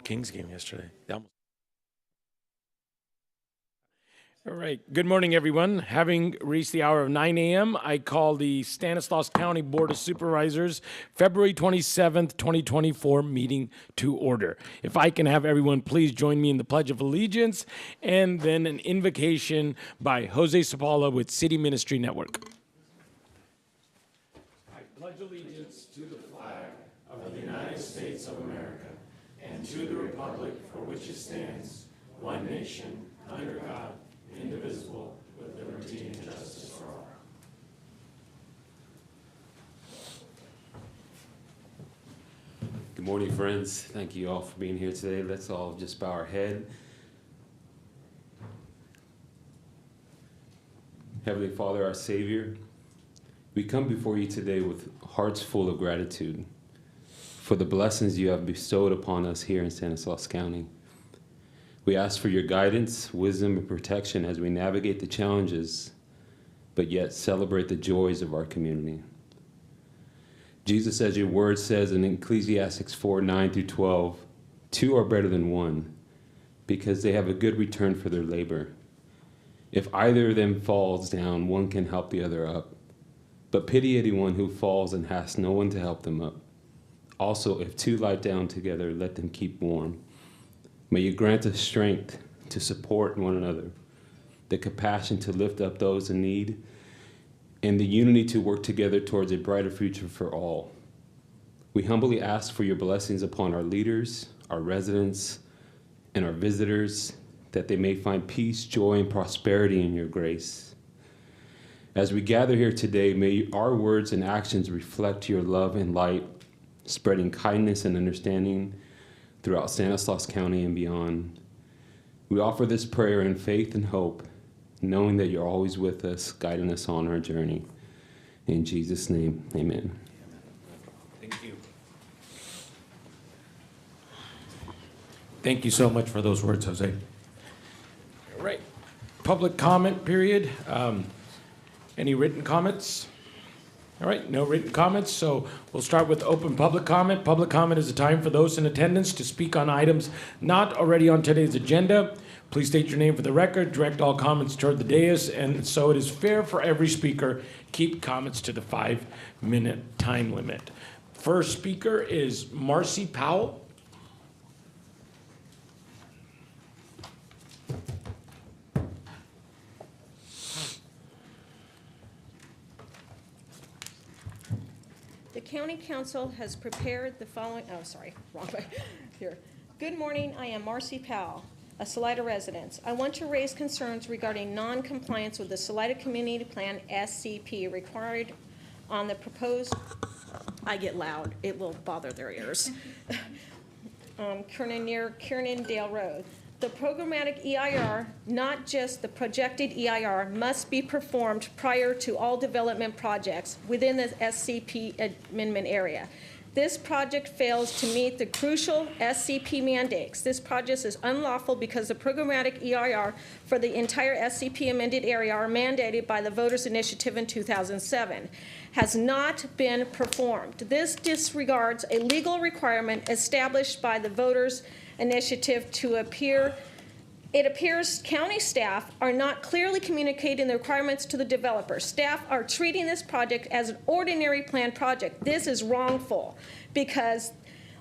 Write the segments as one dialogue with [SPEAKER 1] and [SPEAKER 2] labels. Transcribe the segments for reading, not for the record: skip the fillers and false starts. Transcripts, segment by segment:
[SPEAKER 1] Kings game yesterday. All right. Good morning, everyone. Having reached the hour of 9 a.m., I call the Stanislaus County Board of Supervisors February 27th, 2024 meeting to order. If I can have everyone please join me in the Pledge of Allegiance and then an invocation by Jose Zapala with City Ministry Network. I pledge allegiance to the flag of the United States of America and to the republic for which it stands, one nation, under God, indivisible, with liberty and justice for all.
[SPEAKER 2] Good morning, friends. Thank you all for being here today. Let's all just bow our head. Heavenly Father, our Savior, we come before you today with hearts full of gratitude for the blessings you have bestowed upon us here in Stanislaus County. We ask for your guidance, wisdom, and protection as we navigate the challenges, but yet celebrate the joys of our community. Jesus, as your word says in Ecclesiastes 4:9-12, two are better than one, because they have a good return for their labor. If either of them falls down, one can help the other up. But pity anyone who falls and has no one to help them up. Also, if two lie down together, let them keep warm. May you grant us strength to support one another, the compassion to lift up those in need, and the unity to work together towards a brighter future for all. We humbly ask for your blessings upon our leaders, our residents, and our visitors, that they may find peace, joy, and prosperity in your grace. As we gather here today, may our words and actions reflect your love and light, spreading kindness and understanding throughout Stanislaus County and beyond. We offer this prayer in faith and hope, knowing that you're always with us, guiding us on our journey. In Jesus' name, amen.
[SPEAKER 1] Thank you. Thank you so much for those words, Jose. All right. Public comment period. Any written comments? All right, no written comments, so we'll start with open public comment. Public comment is a time for those in attendance to speak on items not already on today's agenda. Please state your name for the record, direct all comments toward the dais, and so it is fair for every speaker. Keep comments to the 5-minute time limit. First speaker is Marcy Powell.
[SPEAKER 3] The County Council has prepared the following, wrong way, here. Good morning, I am Marcy Powell, a Salida resident. I want to raise concerns regarding non-compliance with the Salida Community Plan SCP required on the proposed, I get loud, it will bother their ears, near Kiernandale Road. The programmatic EIR, not just the projected EIR, must be performed prior to all development projects within the SCP amendment area. This project fails to meet the crucial SCP mandates. This project is unlawful because the programmatic EIR for the entire SCP amended area are mandated by the Voters Initiative in 2007. Has not been performed. This disregards a legal requirement established by the Voters Initiative to appear. It appears county staff are not clearly communicating the requirements to the developer. Staff are treating this project as an ordinary planned project. This is wrongful because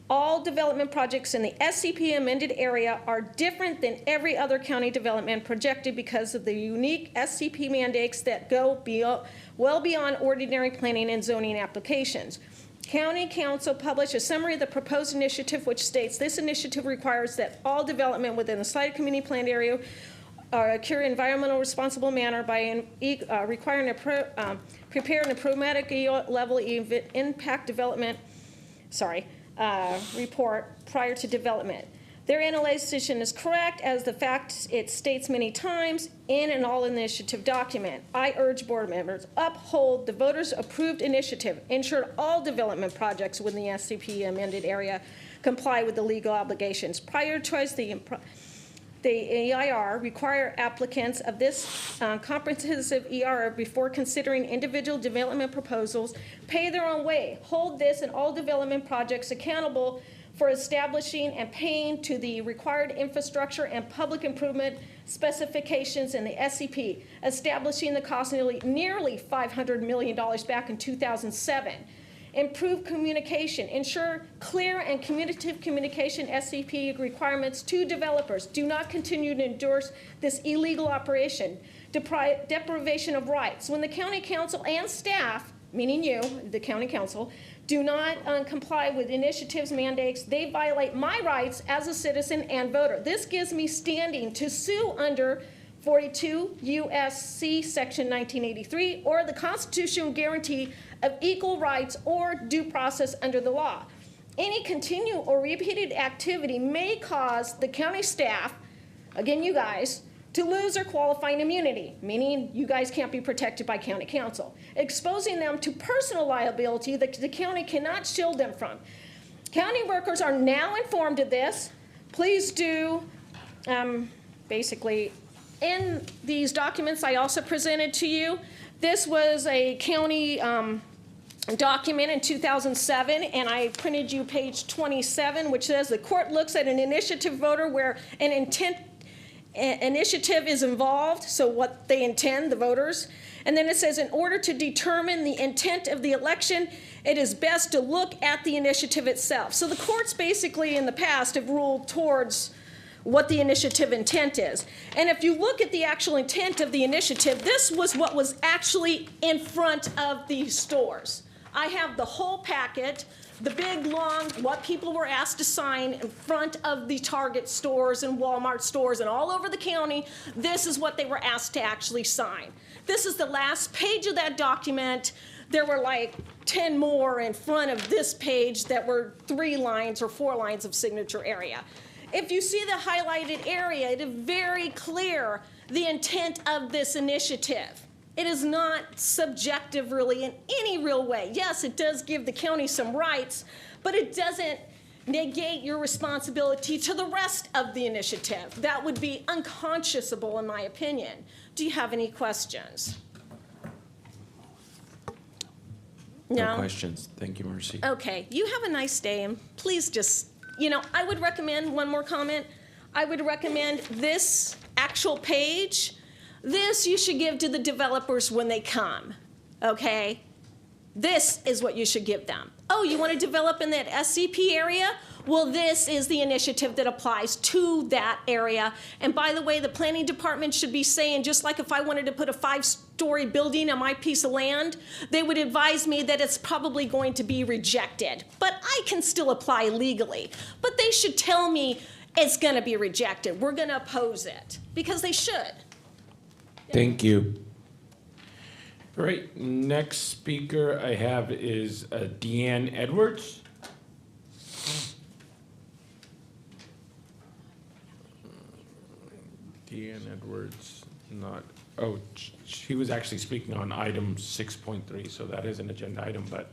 [SPEAKER 3] all development projects in the SCP amended area are different than every other county development projected because of the unique SCP mandates that go well beyond ordinary planning and zoning applications. County Council published a summary of the proposed initiative, which states this initiative requires that all development within the Salida Community Planned area occur in environmental responsible manner by requiring prepare an programmatic level impact development report prior to development. Their analysis is correct as the fact it states many times in an all-initiative document. I urge board members, uphold the voters' approved initiative, ensure all development projects within the SCP amended area comply with the legal obligations. Prioritize the EIR, require applicants of this comprehensive EIR before considering individual development proposals, pay their own way, hold this and all development projects accountable for establishing and paying to the required infrastructure and public improvement specifications in the SCP, establishing the cost nearly $500 million back in 2007. Improve communication, ensure clear and communicative communication SCP requirements to developers. Do not continue to endorse this illegal operation. Deprivation of rights. When the county council and staff, meaning you, the county council, do not comply with initiatives, mandates, they violate my rights as a citizen and voter. This gives me standing to sue under 42 U.S.C. Section 1983 or the constitutional guarantee of equal rights or due process under the law. Any continued or repeated activity may cause the county staff, again you guys, to lose their qualifying immunity, meaning you guys can't be protected by county council, exposing them to personal liability that the county cannot shield them from. County workers are now informed of this. Please do, basically, in these documents I also presented to you, this was a county document in 2007, and I printed you page 27, which says the court looks at an initiative voter where an initiative is involved, so what they intend, the voters. And then it says, in order to determine the intent of the election, it is best to look at the initiative itself. So the courts basically in the past have ruled towards what the initiative intent is. And if you look at the actual intent of the initiative, this was what was actually in front of these stores. I have the whole packet, the big, long, what people were asked to sign in front of the Target stores and Walmart stores and all over the county. This is what they were asked to actually sign. This is the last page of that document. There were like 10 more in front of this page that were 3 lines or 4 lines of signature area. If you see the highlighted area, it is very clear the intent of this initiative. It is not subjective really in any real way. Yes, it does give the county some rights, but it doesn't negate your responsibility to the rest of the initiative. That would be unconscionable in my opinion. Do you have any questions?
[SPEAKER 1] No questions. Thank you, Mercy.
[SPEAKER 3] Okay, you have a nice day, and please just, I would recommend, one more comment, I would recommend this actual page. This you should give to the developers when they come, okay? This is what you should give them. Oh, you want to develop in that SCP area? Well, this is the initiative that applies to that area. And by the way, the planning department should be saying, just like if I wanted to put a 5-story building on my piece of land, they would advise me that it's probably going to be rejected. But I can still apply legally. But they should tell me it's going to be rejected. We're going to oppose it, because they should.
[SPEAKER 1] Thank you. All right, next speaker I have is Deanne Edwards. Deanne Edwards, she was actually speaking on item 6.3, so that is an agenda item, but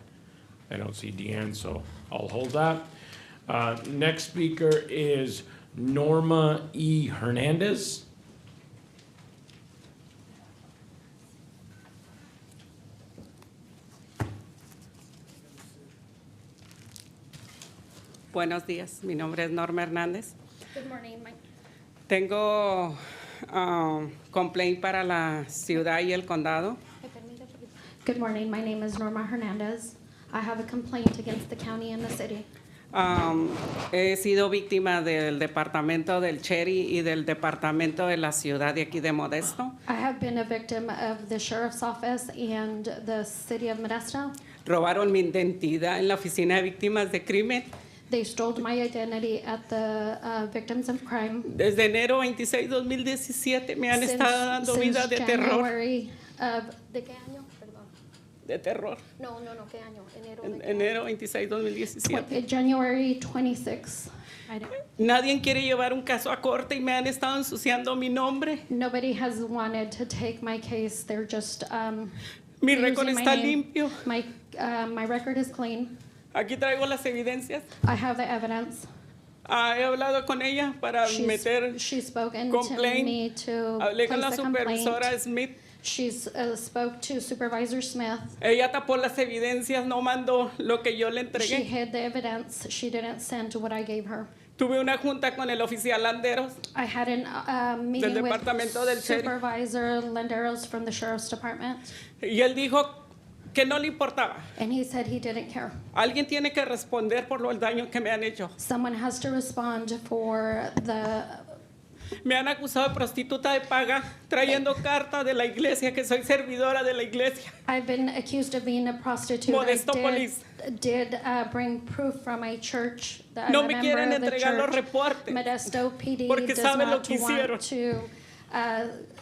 [SPEAKER 1] I don't see Deanne, so I'll hold that. Next speaker is Norma E. Hernandez.
[SPEAKER 4] Buenos días, mi nombre es Norma Hernández.
[SPEAKER 3] Good morning, Mike.
[SPEAKER 4] Tengo complaint para la ciudad y el condado.
[SPEAKER 5] Good morning, my name is Norma Hernandez. I have a complaint against the county and the city.
[SPEAKER 4] He sido víctima del departamento del Cherry y del departamento de la ciudad de aquí de Modesto.
[SPEAKER 5] I have been a victim of the sheriff's office and the city of Modesto.
[SPEAKER 4] Robaron mi identidad en la oficina de víctimas de crimen.
[SPEAKER 5] They stole my identity at the victims of crime.
[SPEAKER 4] Desde enero 26, 2017 me han estado dando vida de terror.
[SPEAKER 5] January of, ¿de qué año? Perdón.
[SPEAKER 4] De terror.
[SPEAKER 5] No, ¿qué año?
[SPEAKER 4] Enero 26, 2017.
[SPEAKER 5] January 26.
[SPEAKER 4] Nadie quiere llevar un caso a corte y me han estado ensuciando mi nombre.
[SPEAKER 5] Nobody has wanted to take my case. They're just
[SPEAKER 4] Mi récord
[SPEAKER 5] using my
[SPEAKER 4] está
[SPEAKER 5] name.
[SPEAKER 4] limpio.
[SPEAKER 5] My record is clean.
[SPEAKER 4] Aquí traigo las evidencias.
[SPEAKER 5] I have the evidence.
[SPEAKER 4] He hablado con ella para meter
[SPEAKER 5] She's spoken to
[SPEAKER 4] complaint.
[SPEAKER 5] me to
[SPEAKER 4] Hablé con
[SPEAKER 5] place
[SPEAKER 4] la
[SPEAKER 5] a complaint.
[SPEAKER 4] supervisora Smith.
[SPEAKER 5] She's spoke to Supervisor Smith.
[SPEAKER 4] Ella tapó las evidencias, no mandó lo que yo le
[SPEAKER 5] She
[SPEAKER 4] entregué.
[SPEAKER 5] hid the evidence. She didn't send what I gave her.
[SPEAKER 4] Tuve una junta con el oficial Landeros
[SPEAKER 5] I had a meeting with
[SPEAKER 4] Departamento del Sheriff.
[SPEAKER 5] Supervisor Landeros from the Sheriff's Department,
[SPEAKER 4] y él dijo que no le importaba.
[SPEAKER 5] and he said he didn't care.
[SPEAKER 4] Alguien tiene que responder por el daño que me han hecho.
[SPEAKER 5] Someone has to respond for the.
[SPEAKER 4] Me han acusado de prostituta de paga, trayendo carta de la iglesia, que soy servidora de la iglesia.
[SPEAKER 5] I've been accused of being a prostitute.
[SPEAKER 4] Modestopolis.
[SPEAKER 5] Did bring proof from a church that
[SPEAKER 4] No
[SPEAKER 5] I'm a
[SPEAKER 4] me
[SPEAKER 5] member
[SPEAKER 4] quieren
[SPEAKER 5] of the
[SPEAKER 4] entregar los
[SPEAKER 5] church.
[SPEAKER 4] reportes,
[SPEAKER 5] Modesto PD
[SPEAKER 4] porque
[SPEAKER 5] does
[SPEAKER 4] saben lo
[SPEAKER 5] not
[SPEAKER 4] que hicieron.
[SPEAKER 5] want to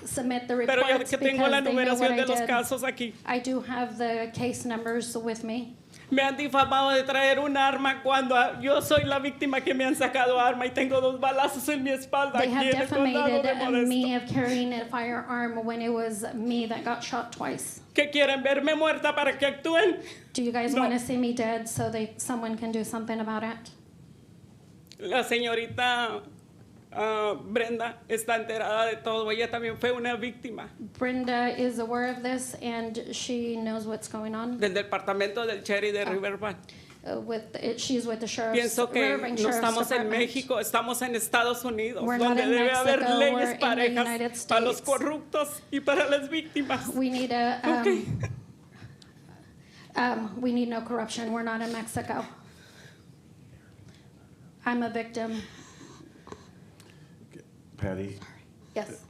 [SPEAKER 5] submit the
[SPEAKER 4] pero ya
[SPEAKER 5] reports
[SPEAKER 4] que tengo
[SPEAKER 5] because
[SPEAKER 4] la
[SPEAKER 5] they know what
[SPEAKER 4] numeración
[SPEAKER 5] I
[SPEAKER 4] de los
[SPEAKER 5] did.
[SPEAKER 4] casos aquí.
[SPEAKER 5] I do have the case numbers with me.
[SPEAKER 4] Me han difamado de traer un arma cuando yo soy la víctima que me han sacado arma y tengo 2 balazos en mi espalda
[SPEAKER 5] They
[SPEAKER 4] aquí
[SPEAKER 5] have
[SPEAKER 4] en el condado de
[SPEAKER 5] defamated me
[SPEAKER 4] Modesto.
[SPEAKER 5] of carrying a firearm when it was me that got shot twice.
[SPEAKER 4] ¿Que quieren verme muerta para que actúen?
[SPEAKER 5] Do you guys
[SPEAKER 4] No.
[SPEAKER 5] want to see me dead so someone can do something about it?
[SPEAKER 4] La señorita Brenda está enterada de todo. Ella también fue una víctima
[SPEAKER 5] Brenda is aware of this and she knows what's going on.
[SPEAKER 4] del departamento del Cherry de Riverbank.
[SPEAKER 5] She's with the sheriff's.
[SPEAKER 4] Pienso que
[SPEAKER 5] Riverbank
[SPEAKER 4] no
[SPEAKER 5] Sheriff's
[SPEAKER 4] estamos en
[SPEAKER 5] Department.
[SPEAKER 4] México, estamos en Estados Unidos,
[SPEAKER 5] We're not
[SPEAKER 4] donde
[SPEAKER 5] in
[SPEAKER 4] debe haber
[SPEAKER 5] Mexico, we're
[SPEAKER 4] leyes
[SPEAKER 5] in the United
[SPEAKER 4] parejas para los
[SPEAKER 5] States.
[SPEAKER 4] corruptos y para las víctimas.
[SPEAKER 5] We need
[SPEAKER 4] Okay.
[SPEAKER 5] we need no corruption. We're not in Mexico. I'm a victim.
[SPEAKER 6] Patty,
[SPEAKER 5] Yes.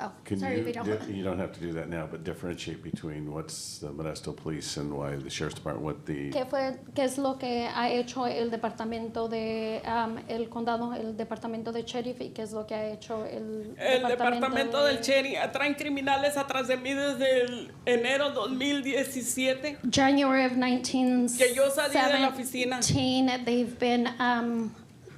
[SPEAKER 5] Oh,
[SPEAKER 6] can
[SPEAKER 5] sorry
[SPEAKER 6] you,
[SPEAKER 5] if you don't.
[SPEAKER 6] you don't have to do that now, but differentiate between what's the Modesto Police and why the Sheriff's Department, what the,
[SPEAKER 5] ¿Qué es lo que ha hecho el departamento de el condado, el departamento de sheriff y qué es lo que ha hecho el
[SPEAKER 4] Departamento
[SPEAKER 5] de-
[SPEAKER 4] del Cherry traen criminales atrás de mí desde el enero 2017.
[SPEAKER 5] January of
[SPEAKER 4] Que yo salí de la oficina.
[SPEAKER 5] 1917, they've been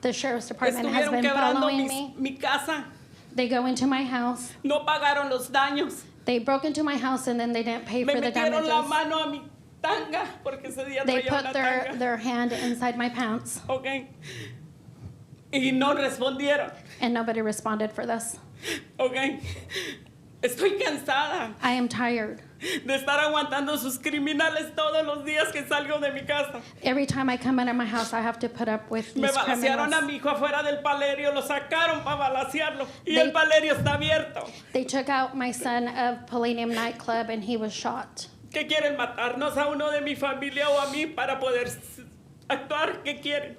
[SPEAKER 5] the sheriff's department has
[SPEAKER 4] Estuvieron
[SPEAKER 5] been
[SPEAKER 4] quebrando
[SPEAKER 5] following me.
[SPEAKER 4] mi casa.
[SPEAKER 5] They go into my house.
[SPEAKER 4] No pagaron los daños.
[SPEAKER 5] They broke into my house and then they didn't pay
[SPEAKER 4] Me
[SPEAKER 5] for the
[SPEAKER 4] metieron la
[SPEAKER 5] damages.
[SPEAKER 4] mano a mi tanga porque ese día
[SPEAKER 5] They
[SPEAKER 4] traía
[SPEAKER 5] put
[SPEAKER 4] una
[SPEAKER 5] their,
[SPEAKER 4] tanga.
[SPEAKER 5] their hand inside my pants
[SPEAKER 4] Ok. Y no respondieron.
[SPEAKER 5] and nobody responded for this.
[SPEAKER 4] Ok. Estoy cansada
[SPEAKER 5] I am tired.
[SPEAKER 4] de estar aguantando sus criminales todos los días que salgo de mi casa.
[SPEAKER 5] Every time I come out of my house, I have to put up with
[SPEAKER 4] Me
[SPEAKER 5] these
[SPEAKER 4] balacearon a
[SPEAKER 5] criminals.
[SPEAKER 4] mi hijo afuera del palerio, lo sacaron para balacearlo y
[SPEAKER 5] They-
[SPEAKER 4] el palerio está abierto.
[SPEAKER 5] They took out my son of Palladium nightclub and he was shot.
[SPEAKER 4] ¿Qué quieren matarnos a uno de mi familia o a mí para poder actuar? ¿Qué quieren?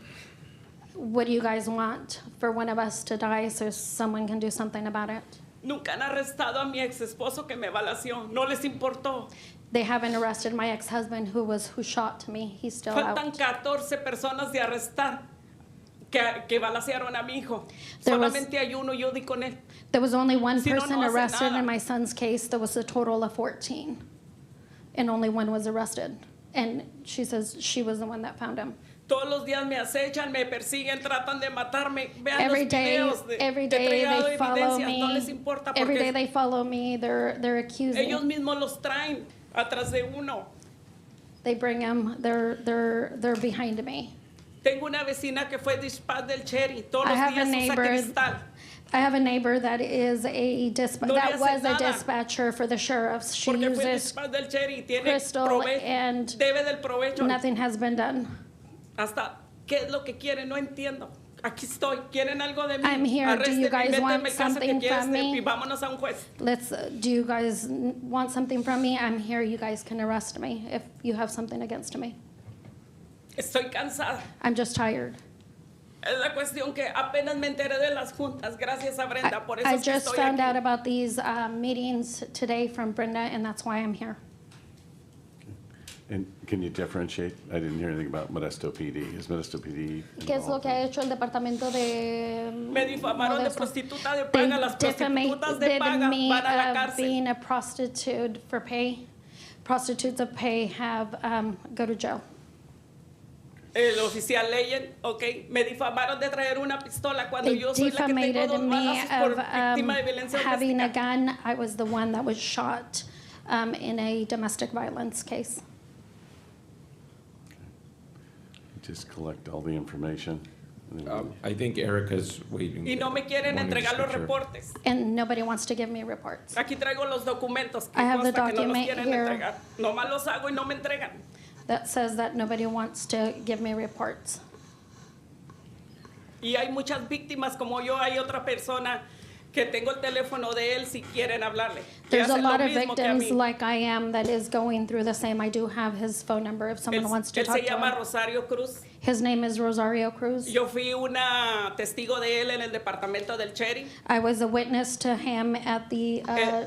[SPEAKER 5] What do you guys want? For one of us to die so someone can do something about it?
[SPEAKER 4] Nunca han arrestado a mi ex esposo que me balaceó, no les importó.
[SPEAKER 5] They haven't arrested my ex-husband who shot me. He's still
[SPEAKER 4] Faltan
[SPEAKER 5] out.
[SPEAKER 4] 14 personas de arrestar que balacearon a mi hijo.
[SPEAKER 5] There was-
[SPEAKER 4] Solamente hay uno, yo di con él.
[SPEAKER 5] There was only one
[SPEAKER 4] Si no,
[SPEAKER 5] person
[SPEAKER 4] no hace
[SPEAKER 5] arrested
[SPEAKER 4] nada.
[SPEAKER 5] in my son's case. There was a total of 14. And only one was arrested. And she says she was the one that found him.
[SPEAKER 4] Todos los días me acechan, me persiguen, tratan de matarme. Vean
[SPEAKER 5] Every
[SPEAKER 4] los
[SPEAKER 5] day,
[SPEAKER 4] videos de
[SPEAKER 5] every
[SPEAKER 4] he
[SPEAKER 5] day
[SPEAKER 4] entregado
[SPEAKER 5] they follow
[SPEAKER 4] evidencias, no les
[SPEAKER 5] me.
[SPEAKER 4] importa
[SPEAKER 5] Every day
[SPEAKER 4] porque
[SPEAKER 5] they follow me. They're accusing.
[SPEAKER 4] ellos mismos los traen atrás de uno.
[SPEAKER 5] They bring them. They're behind me.
[SPEAKER 4] Tengo una vecina que fue dispatch del Cherry, todos
[SPEAKER 5] I
[SPEAKER 4] los
[SPEAKER 5] have a
[SPEAKER 4] días usa
[SPEAKER 5] neighbor.
[SPEAKER 4] cristal.
[SPEAKER 5] I have a neighbor that is a
[SPEAKER 4] No le
[SPEAKER 5] that
[SPEAKER 4] hace
[SPEAKER 5] was a
[SPEAKER 4] nada.
[SPEAKER 5] dispatcher for the sheriffs. She
[SPEAKER 4] Porque fue
[SPEAKER 5] uses
[SPEAKER 4] dispatch del Cherry y tiene
[SPEAKER 5] crystal and
[SPEAKER 4] debe del provecho.
[SPEAKER 5] nothing has been done.
[SPEAKER 4] Hasta, ¿qué es lo que quieren? No entiendo. Aquí estoy. ¿Quieren algo de mí?
[SPEAKER 5] I'm here. Do you
[SPEAKER 4] Arréstenme,
[SPEAKER 5] guys want
[SPEAKER 4] métanme casa que
[SPEAKER 5] something
[SPEAKER 4] quieres
[SPEAKER 5] from me?
[SPEAKER 4] y vámonos a un juez.
[SPEAKER 5] Do you guys want something from me? I'm here. You guys can arrest me if you have something against me.
[SPEAKER 4] Estoy cansada.
[SPEAKER 5] I'm just tired.
[SPEAKER 4] Es la cuestión que apenas me enteré de las juntas, gracias a Brenda, por eso
[SPEAKER 5] I
[SPEAKER 4] es que
[SPEAKER 5] just
[SPEAKER 4] estoy
[SPEAKER 5] found
[SPEAKER 4] aquí.
[SPEAKER 5] out about these meetings today from Brenda, and that's why I'm here.
[SPEAKER 6] and can you differentiate? I didn't hear anything about Modesto PD. Is Modesto PD
[SPEAKER 5] ¿Qué es lo
[SPEAKER 6] involved
[SPEAKER 5] que ha hecho el departamento de
[SPEAKER 4] Me difamaron de
[SPEAKER 5] Modesto?
[SPEAKER 4] prostituta de
[SPEAKER 5] They
[SPEAKER 4] paga, las prostitutas de
[SPEAKER 5] defamated
[SPEAKER 4] paga
[SPEAKER 5] me
[SPEAKER 4] van a la
[SPEAKER 5] of
[SPEAKER 4] cárcel.
[SPEAKER 5] being a prostitute for pay. Prostitutes of pay have go to jail.
[SPEAKER 4] El oficial Leyen, ok, me difamaron de traer una pistola cuando
[SPEAKER 5] They
[SPEAKER 4] yo soy la que tengo
[SPEAKER 5] defamated
[SPEAKER 4] 2
[SPEAKER 5] me
[SPEAKER 4] balazos por
[SPEAKER 5] of
[SPEAKER 4] víctima de violencia
[SPEAKER 5] having a
[SPEAKER 4] doméstica.
[SPEAKER 5] gun. I was the one that was shot in a domestic violence case.
[SPEAKER 6] just collect all the information
[SPEAKER 1] I think Erica's waiting.
[SPEAKER 4] Y no me quieren
[SPEAKER 1] wanting to
[SPEAKER 4] entregar los
[SPEAKER 1] switch her.
[SPEAKER 4] reportes.
[SPEAKER 5] And nobody wants to give me reports.
[SPEAKER 4] Aquí traigo los documentos que
[SPEAKER 5] I have the
[SPEAKER 4] consta que no los
[SPEAKER 5] document
[SPEAKER 4] quieren
[SPEAKER 5] here.
[SPEAKER 4] entregar. Nomás los hago y no me entregan.
[SPEAKER 5] That says that nobody wants to give me reports.
[SPEAKER 4] Y hay muchas víctimas como yo, hay otra persona que tengo el teléfono de él si quieren hablarle. Que
[SPEAKER 5] There's a
[SPEAKER 4] hace lo
[SPEAKER 5] lot of
[SPEAKER 4] mismo que a
[SPEAKER 5] victims
[SPEAKER 4] mí.
[SPEAKER 5] like I am that is going through the same. I do have his phone number if someone wants to
[SPEAKER 4] Él
[SPEAKER 5] talk
[SPEAKER 4] se
[SPEAKER 5] to
[SPEAKER 4] llama
[SPEAKER 5] him.
[SPEAKER 4] Rosario Cruz.
[SPEAKER 5] His name is Rosario Cruz.
[SPEAKER 4] Yo fui una testigo de él en el departamento del Cherry.
[SPEAKER 5] I was a witness to him at the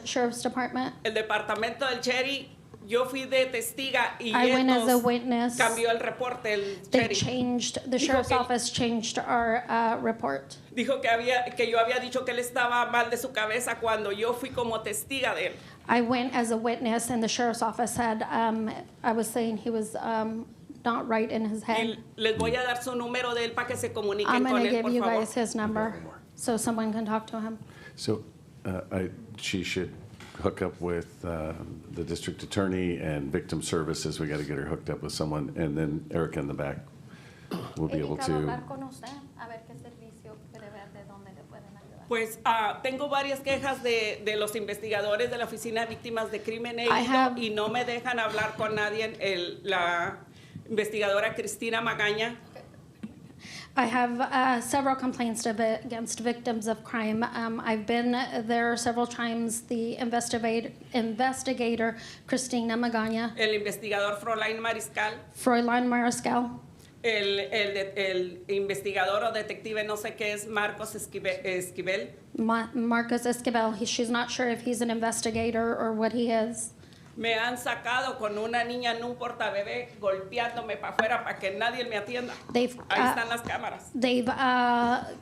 [SPEAKER 5] sheriff's department.
[SPEAKER 4] El departamento del Cherry, yo fui de testiga y
[SPEAKER 5] I
[SPEAKER 4] él
[SPEAKER 5] went as a
[SPEAKER 4] nos
[SPEAKER 5] witness.
[SPEAKER 4] cambió el reporte, el
[SPEAKER 5] They
[SPEAKER 4] Cherry.
[SPEAKER 5] changed, the
[SPEAKER 4] Dijo
[SPEAKER 5] sheriff's
[SPEAKER 4] que-
[SPEAKER 5] office changed our report.
[SPEAKER 4] Dijo que yo había dicho que él estaba mal de su cabeza cuando yo fui como testiga de él.
[SPEAKER 5] I went as a witness and the sheriff's office said, I was saying he was not right in his
[SPEAKER 4] Y
[SPEAKER 5] head.
[SPEAKER 4] les voy a dar su número de él para que se comuniquen
[SPEAKER 5] I'm
[SPEAKER 4] con
[SPEAKER 5] gonna
[SPEAKER 4] él,
[SPEAKER 5] give
[SPEAKER 4] por
[SPEAKER 5] you
[SPEAKER 4] favor.
[SPEAKER 5] guys his number so someone can talk to him.
[SPEAKER 6] So she should hook up with the district attorney and victim services. We got to get her hooked up with someone, and then Erica in the back will be able to.
[SPEAKER 4] Pues tengo varias quejas de los investigadores de la Oficina de Víctimas de Crimen
[SPEAKER 5] I have-
[SPEAKER 4] y no me dejan hablar con nadie. La investigadora Cristina Magaña
[SPEAKER 5] I have several complaints against victims of crime. I've been there several times. The investigator Christina Magaña,
[SPEAKER 4] el investigador Fräulein Mariscal,
[SPEAKER 5] Fräulein Mariscal,
[SPEAKER 4] el investigador o detective, no sé qué es, Marcos Esquivel.
[SPEAKER 5] Marcus Esquivel. She's not sure if he's an investigator or what he is.
[SPEAKER 4] Me han sacado con una niña en un portabebé golpeándome para afuera para que nadie me atienda.
[SPEAKER 5] They've
[SPEAKER 4] Ahí están las cámaras.
[SPEAKER 5] They've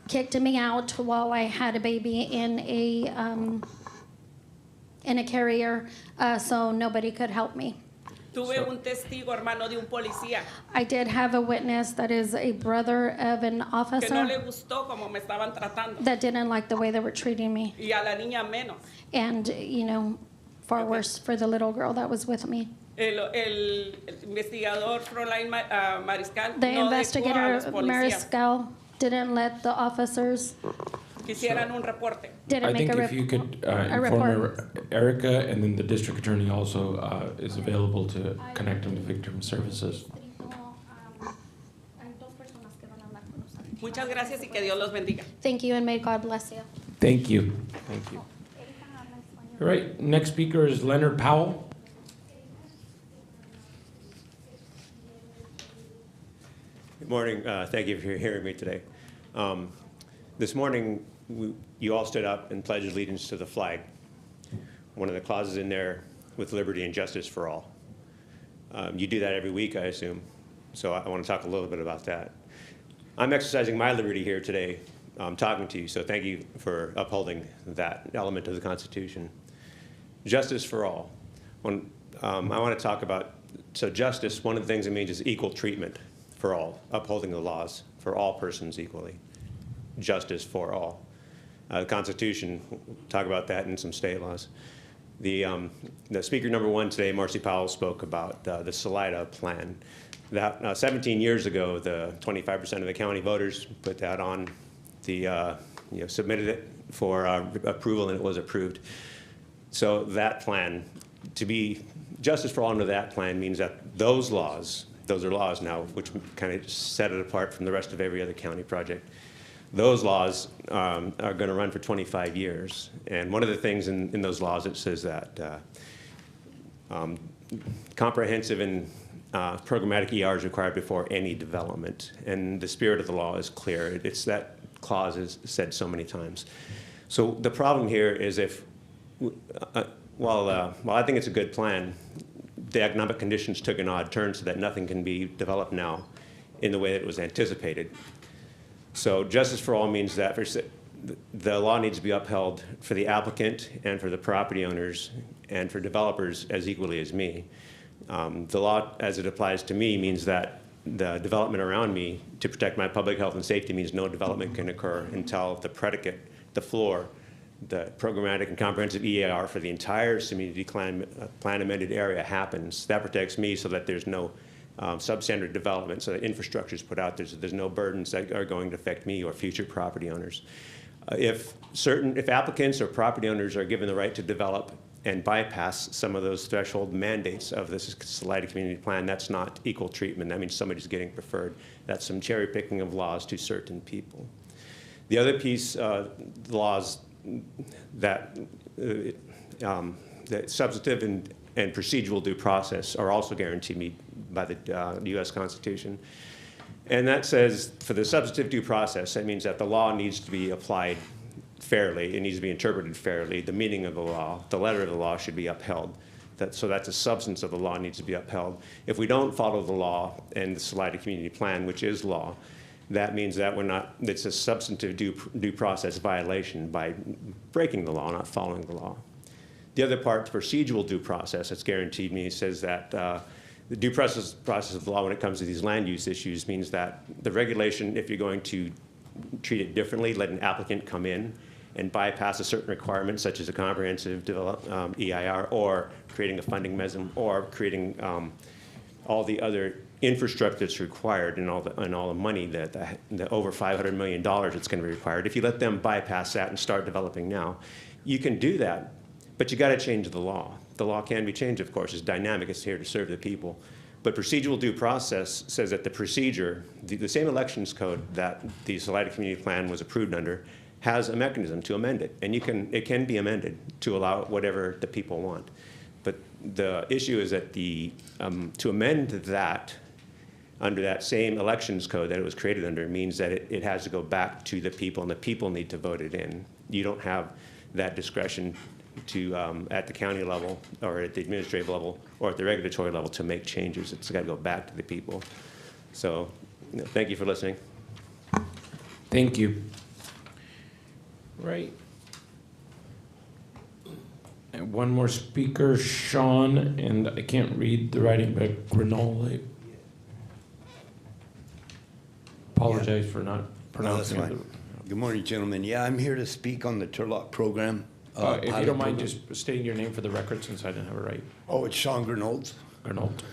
[SPEAKER 5] kicked me out while I had a baby in a carrier, so nobody could help me.
[SPEAKER 4] Tuve un testigo, hermano, de un policía
[SPEAKER 5] I did have a witness that is a brother of an
[SPEAKER 4] que no
[SPEAKER 5] officer
[SPEAKER 4] le gustó como me estaban tratando.
[SPEAKER 5] that didn't like the way they were treating me,
[SPEAKER 4] Y a la niña menos.
[SPEAKER 5] and far worse for the little girl that was with me.
[SPEAKER 4] El investigador Fräulein Mariscal
[SPEAKER 5] The
[SPEAKER 4] no dejó a
[SPEAKER 5] investigator
[SPEAKER 4] los policías
[SPEAKER 5] Mariscal didn't let the officers
[SPEAKER 4] que hicieran un reporte.
[SPEAKER 5] didn't
[SPEAKER 1] I
[SPEAKER 5] make
[SPEAKER 1] think
[SPEAKER 5] a
[SPEAKER 1] if you could
[SPEAKER 5] a
[SPEAKER 1] inform
[SPEAKER 5] report.
[SPEAKER 1] Erica, and then the district attorney also is available to connect them to victim services.
[SPEAKER 4] Muchas gracias y que Dios los bendiga.
[SPEAKER 5] Thank you, and may God bless you.
[SPEAKER 1] Thank you. Thank you. All right, next speaker is Leonard Powell.
[SPEAKER 7] Good morning. Thank you for hearing me today. This morning, you all stood up and pledged allegiance to the flag. One of the clauses in there with liberty and justice for all. You do that every week, I assume. So I want to talk a little bit about that. I'm exercising my liberty here today, talking to you. So thank you for upholding that element of the Constitution. Justice for all. I want to talk about, so justice, one of the things it means is equal treatment for all, upholding the laws for all persons equally. Justice for all. The Constitution, we'll talk about that in some state laws. The speaker number one today, Marcy Powell, spoke about the Salida plan. That 17 years ago, the 25% of the county voters put that on the, submitted it for approval, and it was approved. So that plan, to be justice for all under that plan means that those laws, those are laws now, which kind of set it apart from the rest of every other county project. Those laws are going to run for 25 years. And one of the things in those laws, it says that comprehensive and programmatic ER is required before any development. And the spirit of the law is clear. It's that clause is said so many times. So the problem here is if, while I think it's a good plan, the economic conditions took an odd turn so that nothing can be developed now in the way that it was anticipated. So justice for all means that the law needs to be upheld for the applicant and for the property owners and for developers as equally as me. The law, as it applies to me, means that the development around me to protect my public health and safety means no development can occur until the predicate, the floor, the programmatic and comprehensive EAR for the entire community plan amended area happens. That protects me so that there's no substandard development, so that infrastructure is put out there, so there's no burdens that are going to affect me or future property owners. If applicants or property owners are given the right to develop and bypass some of those threshold mandates of this Salida Community Plan, that's not equal treatment. That means somebody's getting preferred. That's some cherry picking of laws to certain people. The other piece, laws that substantive and procedural due process are also guaranteed by the U.S. Constitution. And that says for the substantive due process, that means that the law needs to be applied fairly. It needs to be interpreted fairly. The meaning of the law, the letter of the law should be upheld. So that's the substance of the law needs to be upheld. If we don't follow the law and the Salida Community Plan, which is law, that means that it's a substantive due process violation by breaking the law, not following the law. The other part, procedural due process, that's guaranteed me, says that the due process of the law when it comes to these land use issues means that the regulation, if you're going to treat it differently, let an applicant come in and bypass a certain requirement, such as a comprehensive EIR, or creating a funding mechanism, or creating all the other infrastructure that's required and all the money that the over $500 million that's going to be required. If you let them bypass that and start developing now, you can do that, but you got to change the law. The law can be changed, of course. It's dynamic. It's here to serve the people. But procedural due process says that the procedure, the same elections code that the Salida Community Plan was approved under, has a mechanism to amend it. And it can be amended to allow whatever the people want. But the issue is that to amend that under that same elections code that it was created under means that it has to go back to the people, and the people need to vote it in. You don't have that discretion to at the county level or at the administrative level or at the regulatory level to make changes. It's got to go back to the people. So thank you for listening.
[SPEAKER 1] Thank you. Right. And one more speaker, Sean, and I can't read the writing, but Grinole. Apologize for not pronouncing it.
[SPEAKER 8] Good morning, gentlemen. Yeah, I'm here to speak on the Turlock program.
[SPEAKER 1] If you
[SPEAKER 8] pilot
[SPEAKER 1] don't mind
[SPEAKER 8] program.
[SPEAKER 1] just stating your name for the record, since I didn't have it right.
[SPEAKER 8] Oh, it's Sean Grinolds.
[SPEAKER 1] Arnold.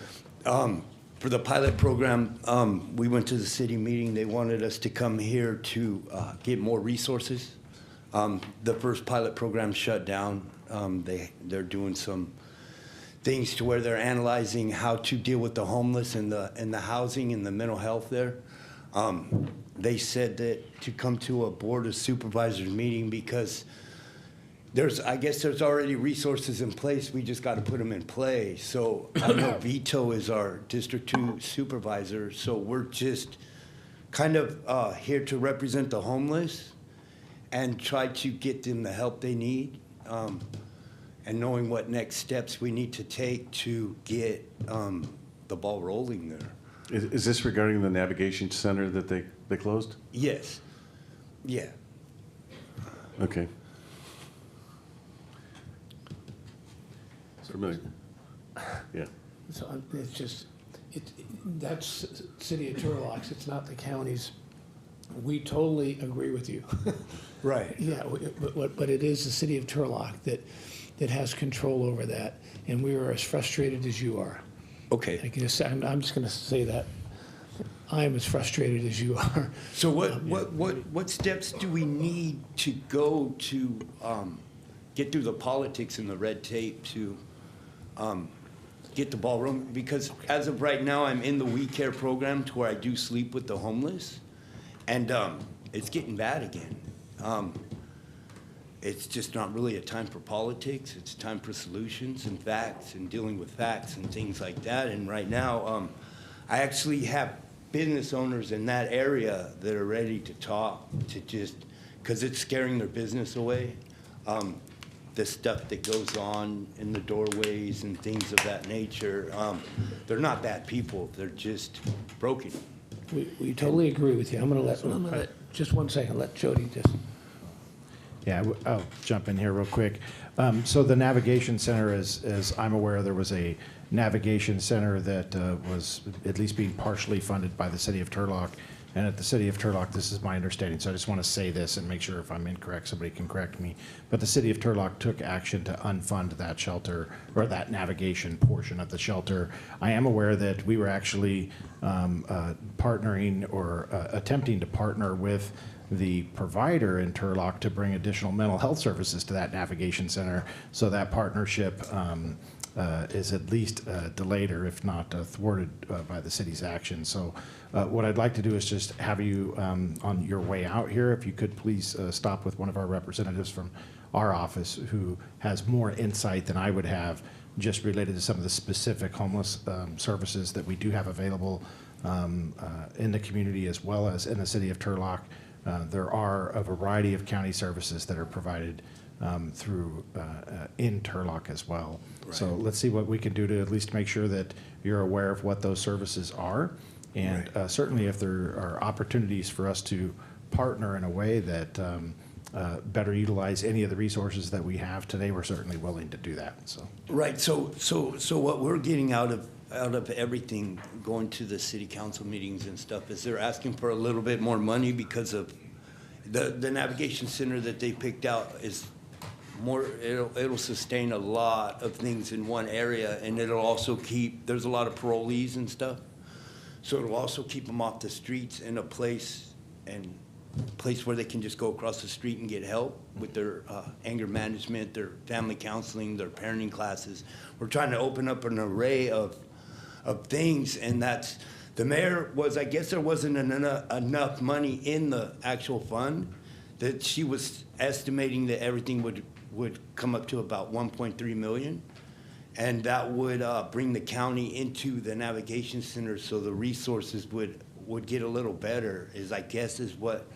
[SPEAKER 8] For the pilot program, we went to the city meeting. They wanted us to come here to get more resources. The first pilot program shut down. They're doing some things to where they're analyzing how to deal with the homeless and the housing and the mental health there. They said that to come to a board of supervisors meeting because I guess there's already resources in place. We just got to put them in play. So I know Vito is our District 2 supervisor. So we're just kind of here to represent the homeless and try to get them the help they need, and knowing what next steps we need to take to get the ball rolling there.
[SPEAKER 6] Is this regarding the navigation center that they closed?
[SPEAKER 8] Yes. Yeah.
[SPEAKER 6] Okay. Yeah.
[SPEAKER 9] So it's just, that's City of Turlock, it's not the county's. We totally agree with you.
[SPEAKER 8] Right.
[SPEAKER 9] Yeah, but it is the City of Turlock that has control over that, and we are as frustrated as you are.
[SPEAKER 8] Okay.
[SPEAKER 9] I'm just gonna say that. I am as frustrated as you are.
[SPEAKER 8] So what steps do we need to go to get through the politics and the red tape to get the ball rolling? Because as of right now, I'm in the We Care program to where I do sleep with the homeless, and it's getting bad again. It's just not really a time for politics. It's time for solutions and facts and dealing with facts and things like that. And right now, I actually have business owners in that area that are ready to talk, to just, because it's scaring their business away. The stuff that goes on in the doorways and things of that nature, they're not bad people. They're just broken.
[SPEAKER 9] We totally agree with you. I'm gonna let, just one second, let Jody just.
[SPEAKER 10] Yeah, I'll jump in here real quick. So the navigation center, as I'm aware, there was a navigation center that was at least being partially funded by the city of Turlock And at the city of Turlock, this is my understanding, so I just want to say this and make sure if I'm incorrect, somebody can correct me. But the city of Turlock took action to unfund that shelter, or that navigation portion of the shelter. I am aware that we were actually partnering or attempting to partner with the provider in Turlock to bring additional mental health services to that navigation center. So that partnership is at least delayed, or if not thwarted by the city's action. So what I'd like to do is just have you, on your way out here, if you could please stop with one of our representatives from our office who has more insight than I would have just related to some of the specific homeless services that we do have available in the community as well as in the city of Turlock. There are a variety of county services that are provided through in Turlock as well.
[SPEAKER 8] Right.
[SPEAKER 10] So let's see what we can do to at least make sure that you're aware of what those services are. And certainly if there are opportunities for us to partner in a way that better utilize any of the resources that we have today, we're certainly willing to do that. So
[SPEAKER 8] Right, so what we're getting out of everything, going to the city council meetings and stuff, is they're asking for a little bit more money because of the navigation center that they picked out is more, it'll sustain a lot of things in one area, and it'll also keep, there's a lot of parolees and stuff, so it'll also keep them off the streets in a place where they can just go across the street and get help with their anger management, their family counseling, their parenting classes. We're trying to open up an array of things, and that's, the mayor was, I guess there wasn't enough money in the actual fund, that she was estimating that everything would come up to about 1.3 million. And that would bring the county into the navigation center, so the resources would get a little better, is I guess is what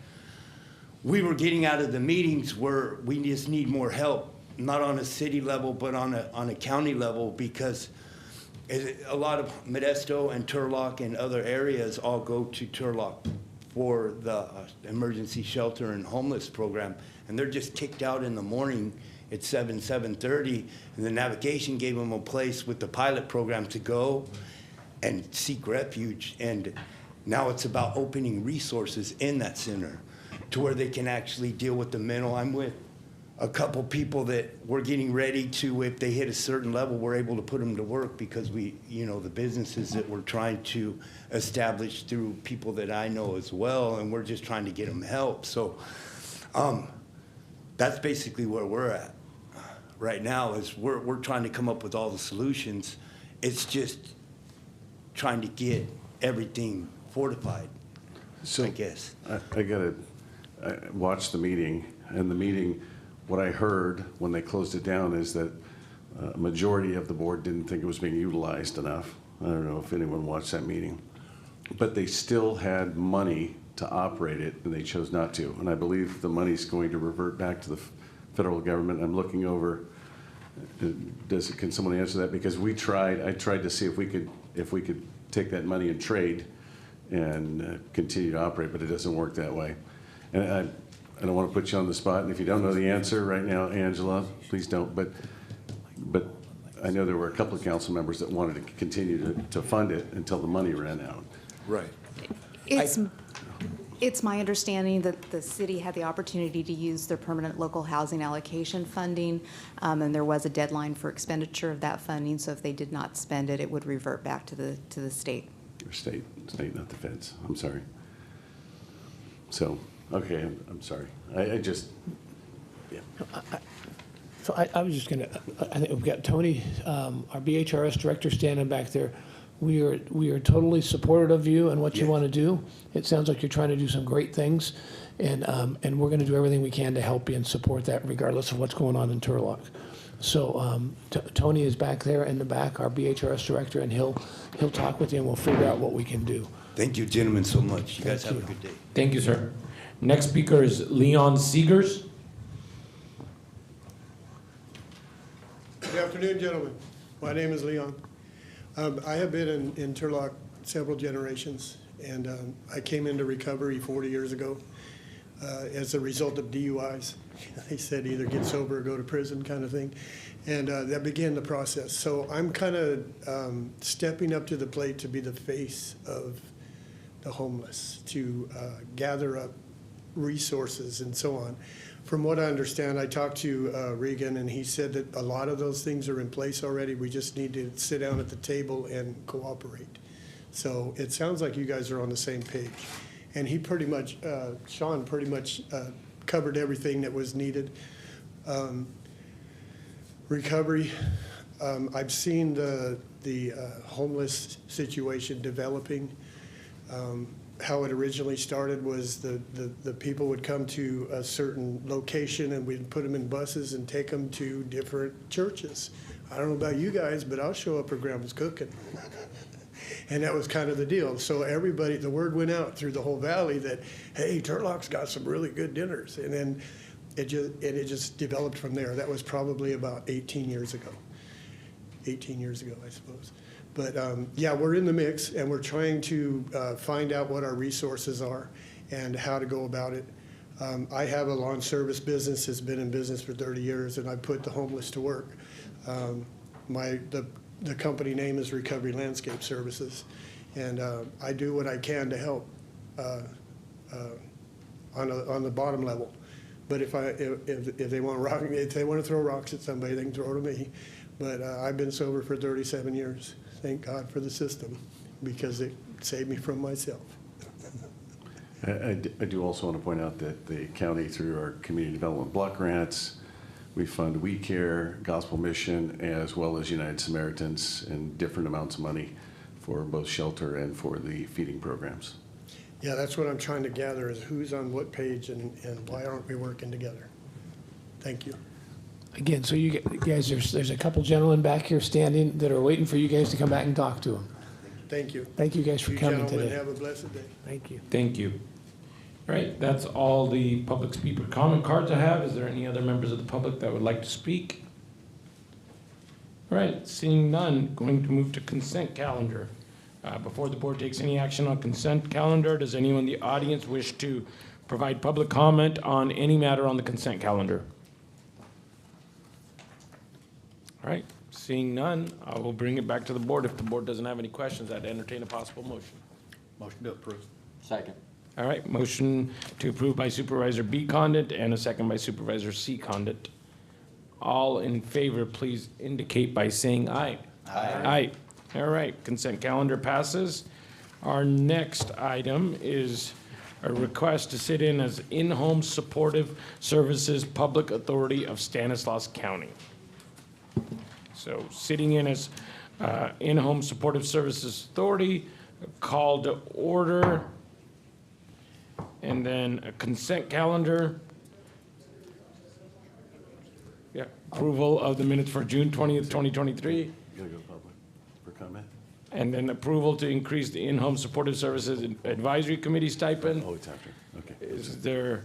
[SPEAKER 8] we were getting out of the meetings, where we just need more help, not on a city level, but on a county level, because a lot of Modesto and Turlock and other areas all go to Turlock for the emergency shelter and homeless program, and they're just kicked out in the morning at 7:30, and the navigation gave them a place with the pilot program to go and seek refuge. And now it's about opening resources in that center to where they can actually deal with the mental. I'm with a couple people that we're getting ready to, if they hit a certain level, we're able to put them to work, because we, the businesses that we're trying to establish through people that I know as well, and we're just trying to get them help. So that's basically where we're at right now, is we're trying to come up with all the solutions. It's just trying to get everything fortified,
[SPEAKER 6] So
[SPEAKER 8] I guess.
[SPEAKER 6] I watched the meeting, and the meeting, what I heard when they closed it down is that a majority of the board didn't think it was being utilized enough. I don't know if anyone watched that meeting. But they still had money to operate it, and they chose not to. And I believe the money's going to revert back to the federal government. I'm looking over, can someone answer that? Because I tried to see if we could take that money and trade and continue to operate, but it doesn't work that way. And I don't want to put you on the spot, and if you don't know the answer right now, Angela, please don't. But I know there were a couple of council members that wanted to continue to fund it until the money ran out.
[SPEAKER 8] Right.
[SPEAKER 11] It's my understanding that the city had the opportunity to use their permanent local housing allocation funding, and there was a deadline for expenditure of that funding, so if they did not spend it, it would revert back to the state.
[SPEAKER 6] Or state, not the feds. I'm sorry. So, okay, I'm sorry. I just, yeah.
[SPEAKER 9] So I was just gonna, I think we've got Tony, our BHRS director, standing back there. We are totally supportive of you and what you want to do. It sounds like you're trying to do some great things, and we're going to do everything we can to help you and support that, regardless of what's going on in Turlock. So Tony is back there in the back, our BHRS director, and he'll talk with you, and we'll figure out what we can do.
[SPEAKER 8] Thank you, gentlemen, so much. You guys have a good day.
[SPEAKER 1] Thank you, sir. Next speaker is Leon Seegers.
[SPEAKER 12] Good afternoon, gentlemen. My name is Leon. I have been in Turlock several generations, and I came into recovery 40 years ago as a result of DUIs. They said either get sober or go to prison kind of thing, and that began the process. So I'm kind of stepping up to the plate to be the face of the homeless, to gather up resources and so on. From what I understand, I talked to Regan, and he said that a lot of those things are in place already. We just need to sit down at the table and cooperate. So it sounds like you guys are on the same page. And he pretty much, Sean pretty much covered everything that was needed. Recovery, I've seen the homeless situation developing. How it originally started was the people would come to a certain location, and we'd put them in buses and take them to different churches. I don't know about you guys, but I'll show up where Grandma's cooking. And that was kind of the deal. So everybody, the word went out through the whole valley that, hey, Turlock's got some really good dinners. And then it just developed from there. That was probably about 18 years ago. 18 years ago, I suppose. But yeah, we're in the mix, and we're trying to find out what our resources are and how to go about it. I have a lawn service business that's been in business for 30 years, and I put the homeless to work. The company name is Recovery Landscape Services, and I do what I can to help on the bottom level. But if they want to throw rocks at somebody, they can throw it at me. But I've been sober for 37 years. Thank God for the system, because it saved me from myself.
[SPEAKER 6] I do also want to point out that the county, through our community development block grants, we fund We Care, Gospel Mission, as well as United Samaritans, and different amounts of money for both shelter and for the feeding programs.
[SPEAKER 12] Yeah, that's what I'm trying to gather, is who's on what page and why aren't we working together? Thank you.
[SPEAKER 9] Again, so you guys, there's a couple gentlemen back here standing that are waiting for you guys to come back and talk to them.
[SPEAKER 12] Thank you.
[SPEAKER 9] Thank you guys for coming today.
[SPEAKER 12] You gentlemen have a blessed day.
[SPEAKER 9] Thank you.
[SPEAKER 1] Thank you. All right, that's all the public speaker comment cards I have. Is there any other members of the public that would like to speak? All right, seeing none, going to move to consent calendar. Before the board takes any action on consent calendar, does anyone in the audience wish to provide public comment on any matter on the consent calendar? All right, seeing none, I will bring it back to the board. If the board doesn't have any questions, I'd entertain a possible motion.
[SPEAKER 13] Motion to approve.
[SPEAKER 14] Second.
[SPEAKER 1] All right, motion to approve by Supervisor B. Condit and a second by Supervisor C. Condit. All in favor, please indicate by saying aye. Aye. Aye. All right, consent calendar passes. Our next item is a request to sit in as In-Home Supportive Services Public Authority of Stanislaus County. So sitting in as In-Home Supportive Services Authority, call to order, and then a consent calendar. Yeah, approval of the minutes for June 20th, 2023.
[SPEAKER 6] You gotta go public for comment?
[SPEAKER 1] And then approval to increase the In-Home Supportive Services Advisory Committee stipend.
[SPEAKER 6] Oh, it's after, okay.
[SPEAKER 1] Is there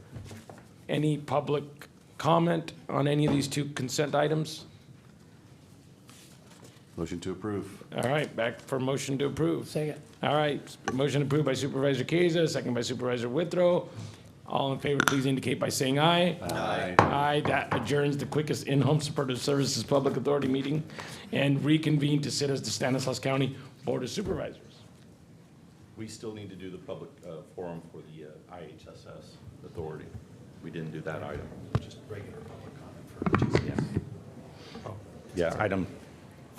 [SPEAKER 1] any public comment on any of these two consent items?
[SPEAKER 6] Motion to approve.
[SPEAKER 1] All right, back for motion to approve.
[SPEAKER 9] Second.
[SPEAKER 1] All right, motion approved by Supervisor Keza, second by Supervisor Withrow. All in favor, please indicate by saying aye.
[SPEAKER 6] Aye.
[SPEAKER 1] Aye, that adjourns the quickest In-Home Supportive Services Public Authority meeting and reconvene to sit as the Stanislaus County Board of Supervisors.
[SPEAKER 13] We still need to do the public forum for the IHSS authority. We didn't do that item. Just regular public comment for GCS. Yeah, item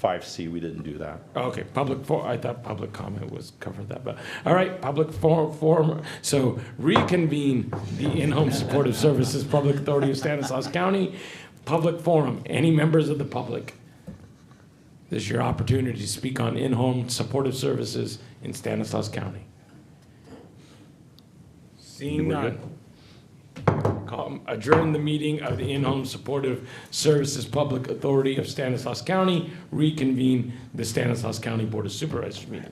[SPEAKER 13] 5C, we didn't do that.
[SPEAKER 1] Okay, I thought public comment was covered that, but, all right, public forum, so reconvene the In-Home Supportive Services Public Authority of Stanislaus County, public forum, any members of the public. This is your opportunity to speak on in-home supportive services in Stanislaus County. Seeing none. Adjourn the meeting of the In-Home Supportive Services Public Authority of Stanislaus County, reconvene the Stanislaus County Board of Supervisors meeting.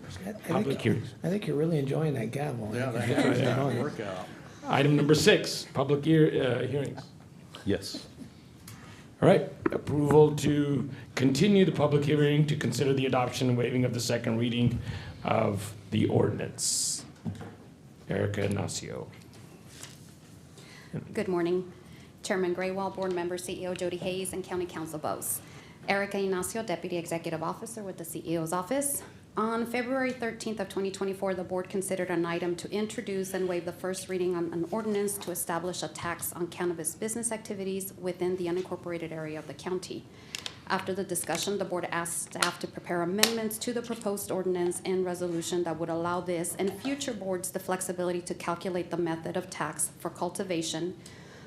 [SPEAKER 1] Public hearings.
[SPEAKER 9] I think you're really enjoying that gavel.
[SPEAKER 13] Yeah,
[SPEAKER 9] that's
[SPEAKER 13] workout.
[SPEAKER 1] Item number 6, public hearings.
[SPEAKER 13] Yes.
[SPEAKER 1] All right, approval to continue the public hearing to consider the adoption and waiving of the second reading of the ordinance. Erica Ignacio.
[SPEAKER 15] Good morning. Chairman Graywall, Board Member, CEO Jody Hayes, and County Council Bose. Erica Ignacio, Deputy Executive Officer with the CEO's Office. On February 13th of 2024, the board considered an item to introduce and waive the first reading on an ordinance to establish a tax on cannabis business activities within the unincorporated area of the county. After the discussion, the board asked staff to prepare amendments to the proposed ordinance and resolution that would allow this and future boards the flexibility to calculate the method of tax for cultivation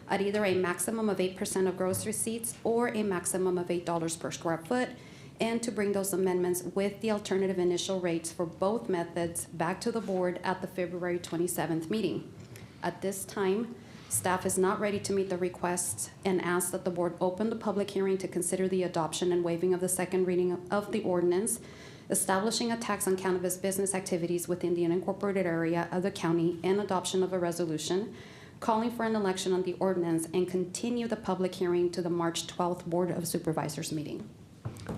[SPEAKER 15] at either a maximum of 8% of gross receipts or a maximum of $8 per square foot, and to bring those amendments with the alternative initial rates for both methods back to the board at the February 27th meeting. At this time, staff is not ready to meet the requests and asks that the board open the public hearing to consider the adoption and waiving of the second reading of the ordinance, establishing a tax on cannabis business activities within the unincorporated area of the county, and adoption of a resolution, calling for an election on the ordinance, and continue the public hearing to the March 12th Board of Supervisors meeting.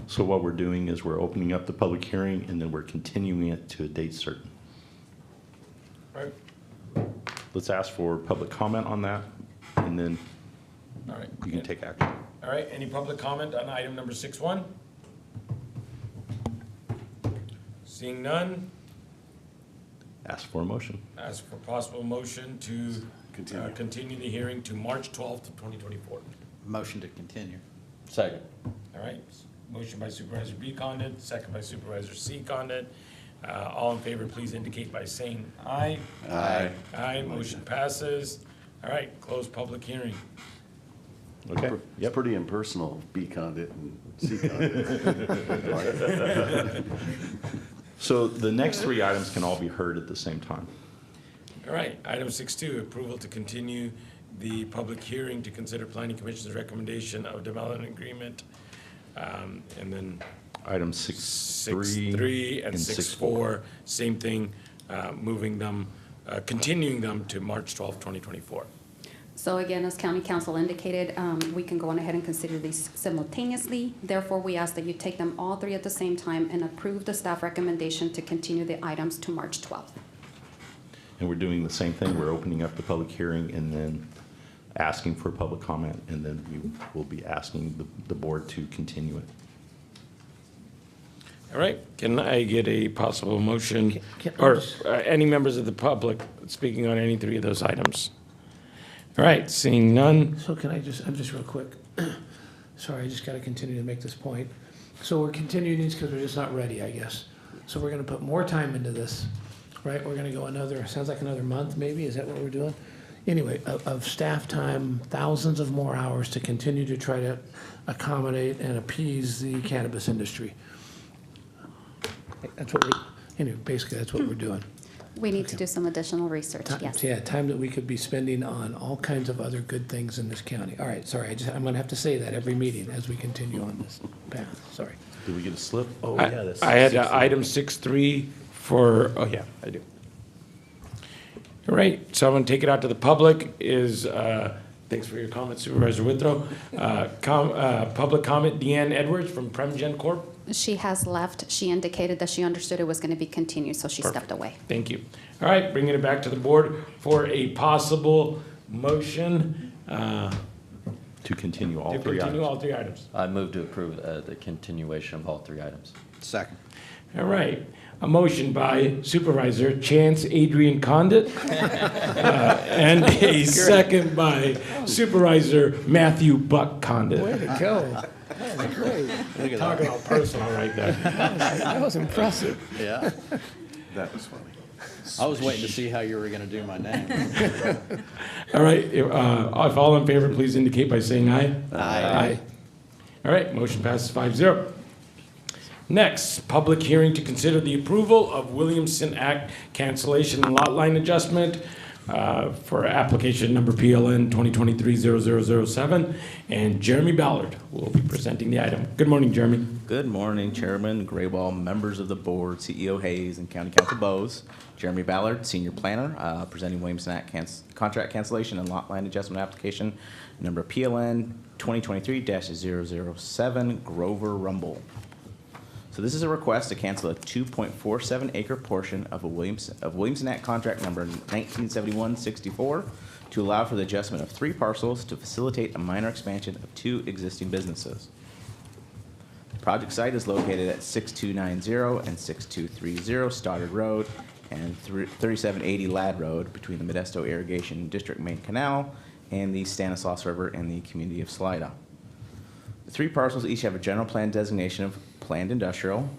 [SPEAKER 13] So what we're doing is we're opening up the public hearing and then we're continuing it to a date certain.
[SPEAKER 1] Right.
[SPEAKER 13] Let's ask for public comment on that and then
[SPEAKER 1] All right.
[SPEAKER 13] you can take action.
[SPEAKER 1] All right, any public comment on item number 6.1? Seeing none,
[SPEAKER 13] Ask for a motion.
[SPEAKER 1] ask for possible motion to continue the hearing to March 12th of 2024.
[SPEAKER 14] Motion to continue.
[SPEAKER 16] Second.
[SPEAKER 1] All right, motion by Supervisor B. Condit, second by Supervisor C. Condit. All in favor, please indicate by saying aye.
[SPEAKER 6] Aye.
[SPEAKER 1] Aye, motion passes. All right, close public hearing.
[SPEAKER 13] Okay.
[SPEAKER 6] It's pretty impersonal, B Condit and C Condit.
[SPEAKER 13] So the next three items can all be heard at the same time.
[SPEAKER 1] All right, item 6.2, approval to continue the public hearing to consider Planning Commission's recommendation of development agreement. And then
[SPEAKER 13] Item 6.3
[SPEAKER 1] 6.3 and 6.4, same thing, moving them, continuing them to March 12th, 2024.
[SPEAKER 15] So again, as County Council indicated, we can go on ahead and consider these simultaneously. Therefore, we ask that you take them all three at the same time and approve the staff recommendation to continue the items to March 12th.
[SPEAKER 13] And we're doing the same thing. We're opening up the public hearing and then asking for public comment, and then we will be asking the board to continue it.
[SPEAKER 1] All right, can I get a possible motion,
[SPEAKER 9] Can-
[SPEAKER 1] or any members of the public speaking on any three of those items? All right, seeing none,
[SPEAKER 9] So can I'm just real quick. Sorry, I just got to continue to make this point. So we're continuing these because we're just not ready, I guess. So we're going to put more time into this, right? We're going to go sounds like another month maybe, is that what we're doing? Anyway, of staff time, thousands of more hours to continue to try to accommodate and appease the cannabis industry. That's what anyway, basically that's what we're doing.
[SPEAKER 15] We need to do some additional research, yes.
[SPEAKER 9] Yeah, time that we could be spending on all kinds of other good things in this county. All right, sorry, I'm gonna have to say that every meeting as we continue on this path, sorry.
[SPEAKER 13] Did we get a slip? Oh,
[SPEAKER 1] I
[SPEAKER 13] yeah. That's
[SPEAKER 1] I had
[SPEAKER 13] 6.3.
[SPEAKER 1] item 6.3 for, oh yeah, I do. All right, so I'm gonna take it out to the public is, thanks for your comment Supervisor Withrow. Public comment, Deanne Edwards from PremGen Corp.
[SPEAKER 15] She has left. She indicated that she understood it was going to be continued, so she stepped
[SPEAKER 1] Perfect.
[SPEAKER 15] away.
[SPEAKER 1] Thank you. All right, bringing it back to the board for a possible motion
[SPEAKER 13] To continue all
[SPEAKER 1] to
[SPEAKER 13] three
[SPEAKER 1] continue
[SPEAKER 13] items.
[SPEAKER 1] all three items.
[SPEAKER 16] I move to approve the continuation of all three items.
[SPEAKER 14] Second.
[SPEAKER 1] All right, a motion by Supervisor Chance Adrian Condit, and a second by Supervisor Matthew Buck Condit.
[SPEAKER 9] Way to go. That was great.
[SPEAKER 14] Look at
[SPEAKER 1] Talking all personal right there.
[SPEAKER 9] That was impressive.
[SPEAKER 14] Yeah.
[SPEAKER 6] That was funny.
[SPEAKER 14] I was waiting to see how you were going to do my name.
[SPEAKER 1] All right, if all in favor, please indicate by saying aye.
[SPEAKER 14] Aye.
[SPEAKER 1] All right, motion passes 5-0. Next, public hearing to consider the approval of Williamson Act cancellation and lot line adjustment for application number PLN 2023-0007. And Jeremy Ballard will be presenting the item. Good morning, Jeremy.
[SPEAKER 17] Good morning, Chairman Graywall, members of the board, CEO Hayes, and County Council Bowes. Jeremy Ballard, Senior Planner, presenting Williamson Act contract cancellation and lot line adjustment application number PLN 2023-007 Grover Rumble. So this is a request to cancel a 2.47 acre portion of Williamson Act contract number 1971-64 to allow for the adjustment of 3 parcels to facilitate a minor expansion of 2 existing businesses. Project site is located at 6290 and 6230 Stoddard Road and 3780 Ladd Road between the Modesto Irrigation District Main Canal and the Stanislaus River in the community of Salida. The three parcels each have a general plan designation of planned industrial,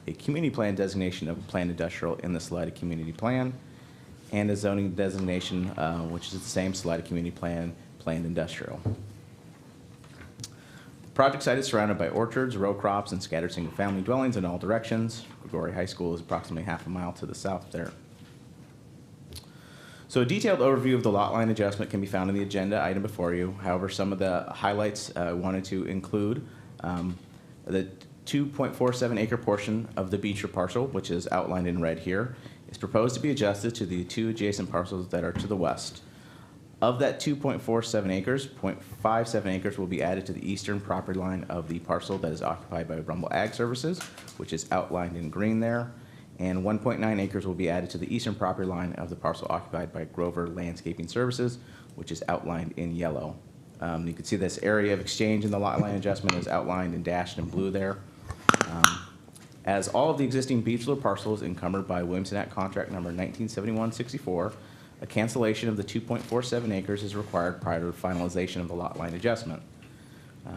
[SPEAKER 17] a community plan designation of planned industrial in the Salida Community Plan, and a zoning designation, which is the same Salida Community Plan, planned industrial. The project site is surrounded by orchards, row crops, and scattered single-family dwellings in all directions. Gregory High School is approximately half a mile to the south there. So a detailed overview of the lot line adjustment can be found in the agenda item before you. However, some of the highlights I wanted to include the 2.47 acre portion of the Beecher parcel, which is outlined in red here, is proposed to be adjusted to the two adjacent parcels that are to the west. Of that 2.47 acres, 0.57 acres will be added to the eastern property line of the parcel that is occupied by Rumble Ag Services, which is outlined in green there, and 1.9 acres will be added to the eastern property line of the parcel occupied by Grover Landscaping Services, which is outlined in yellow. You can see this area of exchange in the lot line adjustment is outlined and dashed in blue there. As all of the existing Beechler parcels encumbered by Williamson Act contract number 1971-64, a cancellation of the 2.47 acres is required prior to the finalization of the lot line adjustment.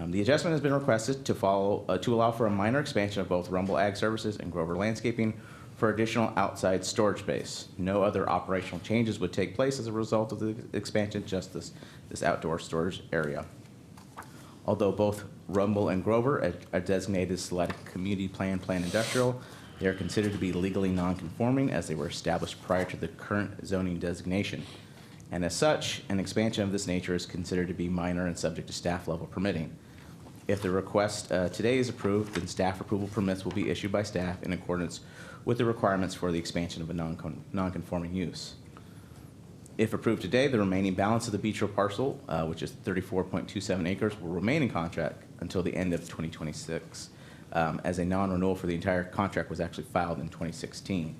[SPEAKER 17] The adjustment has been requested to allow for a minor expansion of both Rumble Ag Services and Grover Landscaping for additional outside storage space. No other operational changes would take place as a result of the expansion, just this outdoor storage area. Although both Rumble and Grover are designated as Salida Community Plan Planned Industrial, they are considered to be legally non-conforming as they were established prior to the current zoning designation. And as such, an expansion of this nature is considered to be minor and subject to staff level permitting. If the request today is approved, then staff approval permits will be issued by staff in accordance with the requirements for the expansion of a non-conforming use. If approved today, the remaining balance of the Beecher parcel, which is 34.27 acres, will remain in contract until the end of 2026, as a non-renewal for the entire contract was actually filed in 2016.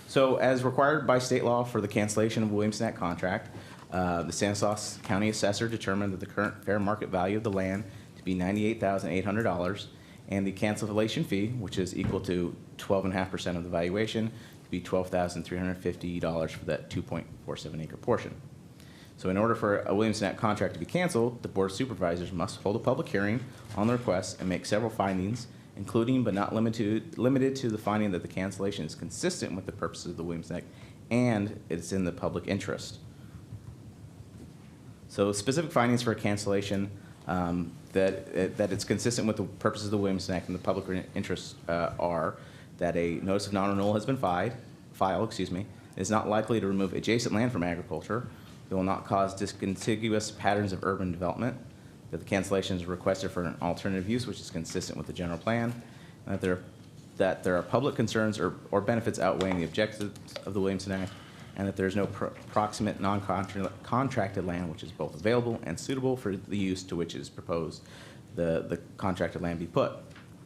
[SPEAKER 17] So as required by state law for the cancellation of Williamson Act contract, the Stanislaus County assessor determined that the current fair market value of the land to be $98,800 and the cancellation fee, which is equal to 12.5% of the valuation, to be $12,350 for that 2.47 acre portion. So in order for a Williamson Act contract to be canceled, the Board of Supervisors must hold a public hearing on the request and make several findings, including but not limited to the finding that the cancellation is consistent with the purposes of the Williamson Act and it's in the public interest. So specific findings for a cancellation that it's consistent with the purposes of the Williamson Act and the public interest are that a notice of non-renewal has been filed, is not likely to remove adjacent land from agriculture, it will not cause discontiguous patterns of urban development, that the cancellation is requested for an alternative use which is consistent with the general plan, and that there are public concerns or benefits outweighing the objectives of the Williamson Act, and that there is no proximate non-contracted land which is both available and suitable for the use to which it is proposed the contracted land be put.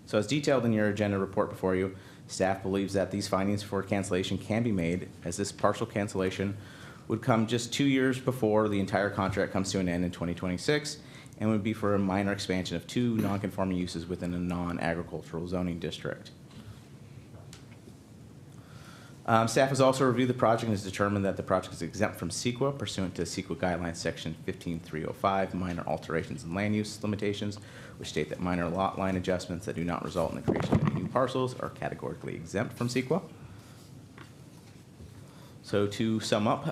[SPEAKER 17] So as detailed in your agenda report before you, staff believes that these findings for cancellation can be made as this partial cancellation would come just 2 years before the entire contract comes to an end in 2026 and would be for a minor expansion of two non-conforming uses within a non-agricultural zoning district. Staff has also reviewed the project and has determined that the project is exempt from CEQA pursuant to CEQA Guidelines Section 15305, minor alterations in land use limitations, which state that minor lot line adjustments that do not result in the creation of any new parcels are categorically exempt from CEQA. So to sum up,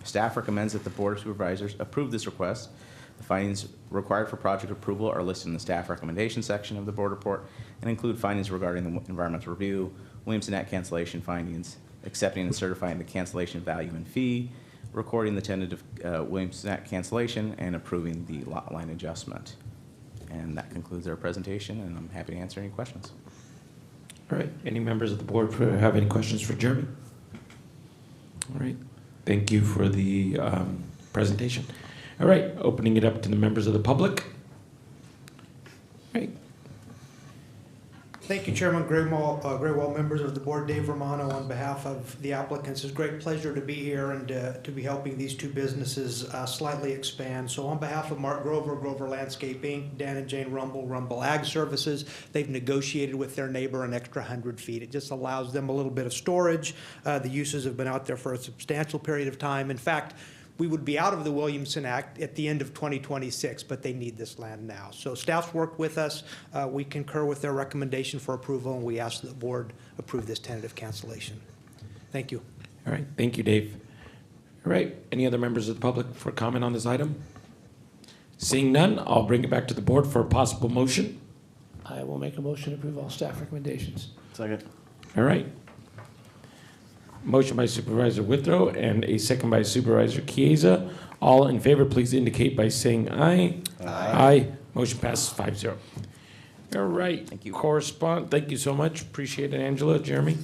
[SPEAKER 17] staff recommends that the Board of Supervisors approve this request. The findings required for project approval are listed in the staff recommendation section of the board report and include findings regarding the environmental review, Williamson Act cancellation findings, accepting and certifying the cancellation value and fee, recording the tentative Williamson Act cancellation, and approving the lot line adjustment. And that concludes our presentation, and I'm happy to answer any questions.
[SPEAKER 1] All right. Any members of the board have any questions for Jeremy? All right. Thank you for the presentation. All right. Opening it up to the members of the public. All right.
[SPEAKER 18] Thank you, Chairman Graywall, members of the board, Dave Romano on behalf of the applicants. It's a great pleasure to be here and to be helping these two businesses slightly expand. So on behalf of Mark Grover, Grover Landscaping, Dan and Jane Rumble, Rumble Ag Services, they've negotiated with their neighbor an extra 100 feet. It just allows them a little bit of storage. The uses have been out there for a substantial period of time. In fact, we would be out of the Williamson Act at the end of 2026, but they need this land now. So staff's worked with us. We concur with their recommendation for approval, and we ask that the board approve this tentative cancellation. Thank you.
[SPEAKER 1] All right, thank you, Dave. All right, any other members of the public for comment on this item? Seeing none, I'll bring it back to the board for a possible motion.
[SPEAKER 9] I will make a motion to approve all staff recommendations.
[SPEAKER 6] Second.
[SPEAKER 1] All right. Motion by Supervisor Withrow and a second by Supervisor Chiesa. All in favor, please indicate by saying aye. Aye. Motion passes 5-0. All right. Thank you. Thank you so much. Appreciate it, Angela, Jeremy.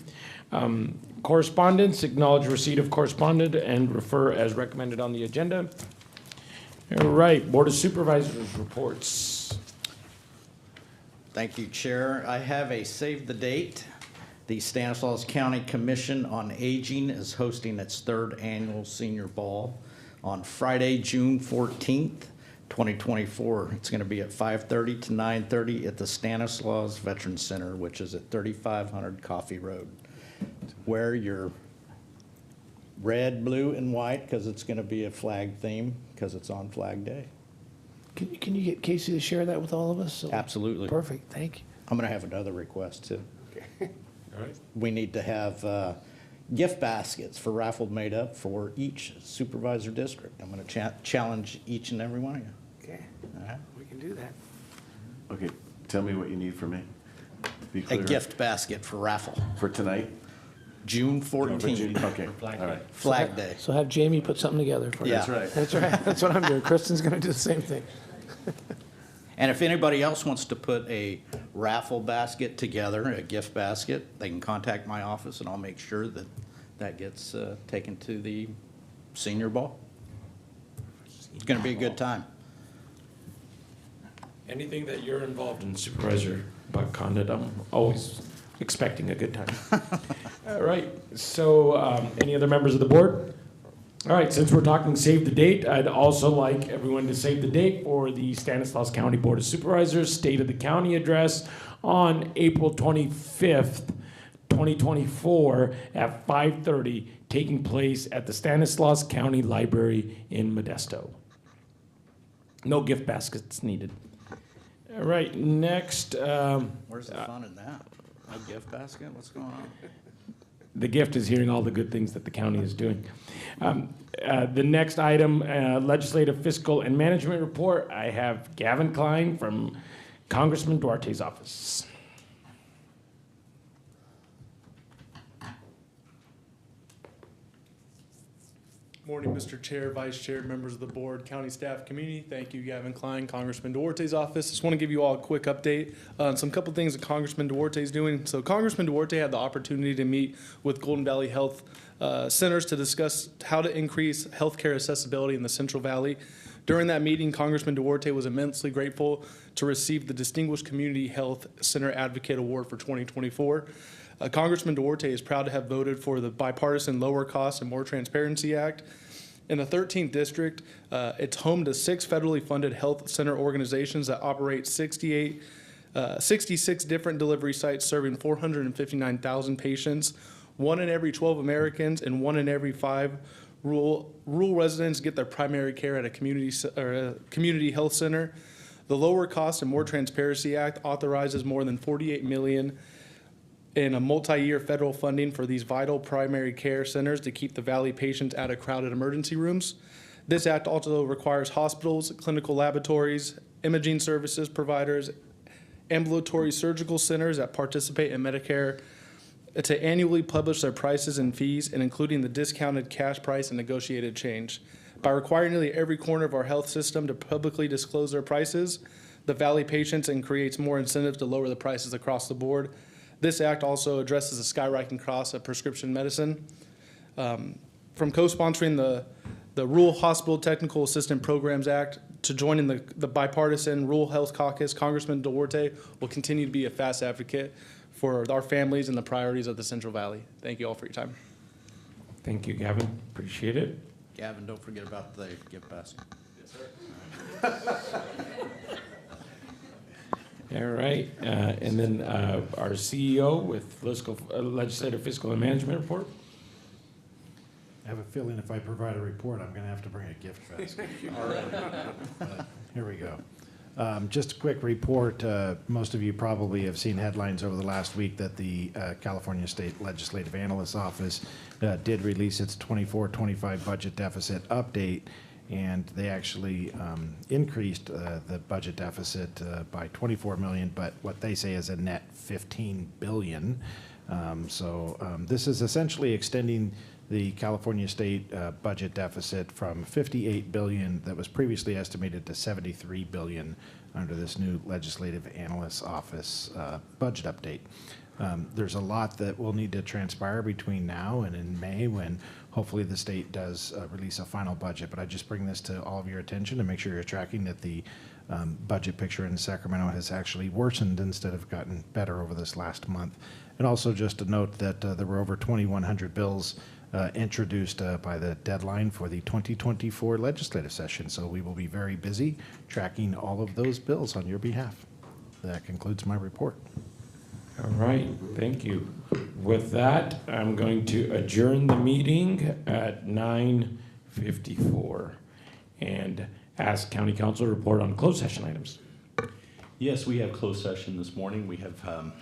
[SPEAKER 1] Correspondence, acknowledge receipt of correspondence and refer as recommended on the agenda. All right. Board of Supervisors reports.
[SPEAKER 14] Thank you, Chair. I have a save the date. The Stanislaus County Commission on Aging is hosting its 3rd annual Senior Ball on Friday, June 14th, 2024. It's going to be at 5:30 to 9:30 at the Stanislaus Veterans Center, which is at 3500 Coffee Road. Wear your red, blue, and white because it's going to be a flag theme because it's on Flag Day.
[SPEAKER 9] Can you get Casey to share that with all of us? So-
[SPEAKER 14] Absolutely.
[SPEAKER 9] Perfect, thank you.
[SPEAKER 14] I'm going to have another request too.
[SPEAKER 1] All right.
[SPEAKER 14] We need to have gift baskets for raffle made up for each supervisor district. I'm going to challenge each and every one of you.
[SPEAKER 9] Okay,
[SPEAKER 14] All right?
[SPEAKER 9] we can do that.
[SPEAKER 6] Okay, tell me what you need from me. Be
[SPEAKER 14] A
[SPEAKER 6] clear.
[SPEAKER 14] gift basket for raffle.
[SPEAKER 6] For tonight?
[SPEAKER 14] June
[SPEAKER 6] Oh, for
[SPEAKER 14] 14th.
[SPEAKER 6] June. Okay, all right.
[SPEAKER 14] Flag Day.
[SPEAKER 9] So have Jamie put something together for us.
[SPEAKER 14] Yeah.
[SPEAKER 6] That's right.
[SPEAKER 9] That's right, that's what I'm doing. Kristen's gonna do the same thing.
[SPEAKER 14] And if anybody else wants to put a raffle basket together, a gift basket, they can contact my office and I'll make sure that that gets taken to the senior ball. It's going to be a good time.
[SPEAKER 1] Anything that you're involved in, Supervisor Buck-Condit, I'm always expecting a good time. All right, so any other members of the board? All right, since we're talking save the date, I'd also like everyone to save the date for the Stanislaus County Board of Supervisors State of the County Address on April 25th, 2024 at 5:30, taking place at the Stanislaus County Library in Modesto. No gift baskets needed. All right, next.
[SPEAKER 14] Where's the fun in that? A gift basket? What's going on?
[SPEAKER 1] The gift is hearing all the good things that the county is doing. The next item, legislative fiscal and management report. I have Gavin Klein from Congressman Duarte's office.
[SPEAKER 19] Morning, Mr. Chair, Vice Chair, members of the board, county staff, community. Thank you, Gavin Klein, Congressman Duarte's office. Just want to give you all a quick update on some couple things that Congressman Duarte is doing. So Congressman Duarte had the opportunity to meet with Golden Valley Health Centers to discuss how to increase healthcare accessibility in the Central Valley. During that meeting, Congressman Duarte was immensely grateful to receive the Distinguished Community Health Center Advocate Award for 2024. Congressman Duarte is proud to have voted for the bipartisan Lower Cost and More Transparency Act. In the 13th district, it's home to 6 federally funded health center organizations that operate 66 different delivery sites serving 459,000 patients. 1 in every 12 Americans and 1 in every 5 rural residents get their primary care at a community health center. The Lower Cost and More Transparency Act authorizes more than $48 million in a multi-year federal funding for these vital primary care centers to keep the Valley patients out of crowded emergency rooms. This act also requires hospitals, clinical laboratories, imaging services providers, ambulatory surgical centers that participate in Medicare to annually publish their prices and fees, and including the discounted cash price and negotiated change. By requiring nearly every corner of our health system to publicly disclose their prices, the Valley patients and creates more incentives to lower the prices across the board. This act also addresses the skyrocketing cost of prescription medicine. From co-sponsoring the Rural Hospital Technical Assistance Programs Act, to join in the bipartisan Rural Health Caucus, Congressman Duarte will continue to be a fast advocate for our families and the priorities of the Central Valley. Thank you all for your time.
[SPEAKER 1] Thank you, Gavin. Appreciate it.
[SPEAKER 17] Gavin, don't forget about the gift basket.
[SPEAKER 1] All right, and then our CEO with Legislative Fiscal and Management Report.
[SPEAKER 10] I have a feeling if I provide a report, I'm going to have to bring a gift basket. All right. Here we go. Just a quick report. Most of you probably have seen headlines over the last week that the California State Legislative Analyst's Office did release its 24-25 budget deficit update, and they actually increased the budget deficit by $24 million, but what they say is a net $15 billion. This is essentially extending the California state budget deficit from $58 billion that was previously estimated to $73 billion under this new Legislative Analyst's Office budget update. There's a lot that will need to transpire between now and in May when hopefully the state does release a final budget. But I just bring this to all of your attention to make sure you're tracking that the budget picture in Sacramento has actually worsened instead of gotten better over this last month. And also just to note that there were over 2,100 bills introduced by the deadline for the 2024 legislative session. So we will be very busy tracking all of those bills on your behalf. That concludes my report.
[SPEAKER 1] All right, thank you. With that, I'm going to adjourn the meeting at 9:54 and ask County Council to report on closed session items.
[SPEAKER 13] Yes, we have closed session this morning. We have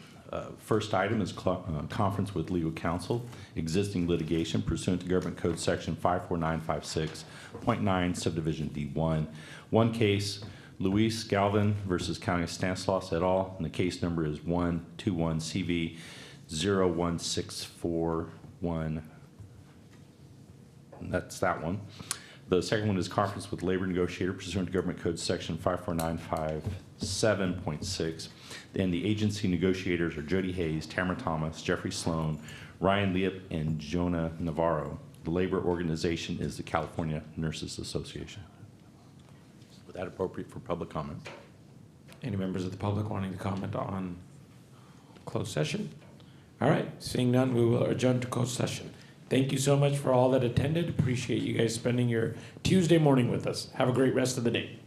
[SPEAKER 13] first item is conference with legal counsel, existing litigation pursuant to Government Code Section 54956.9 Subdivision D1. One case, Luis Galvin versus County of Stanislaus et al. And the case number is 121CV01641. That's that one. The second one is conference with labor negotiator pursuant to Government Code Section 54957.6. And the agency negotiators are Jody Hayes, Tamara Thomas, Jeffrey Sloan, Ryan Liep, and Jonah Navarro. The labor organization is the California Nurses Association. With that, appropriate for public comment.
[SPEAKER 1] Any members of the public wanting to comment on closed session? All right, seeing none, we will adjourn to closed session. Thank you so much for all that attended. Appreciate you guys spending your Tuesday morning with us. Have a great rest of the day.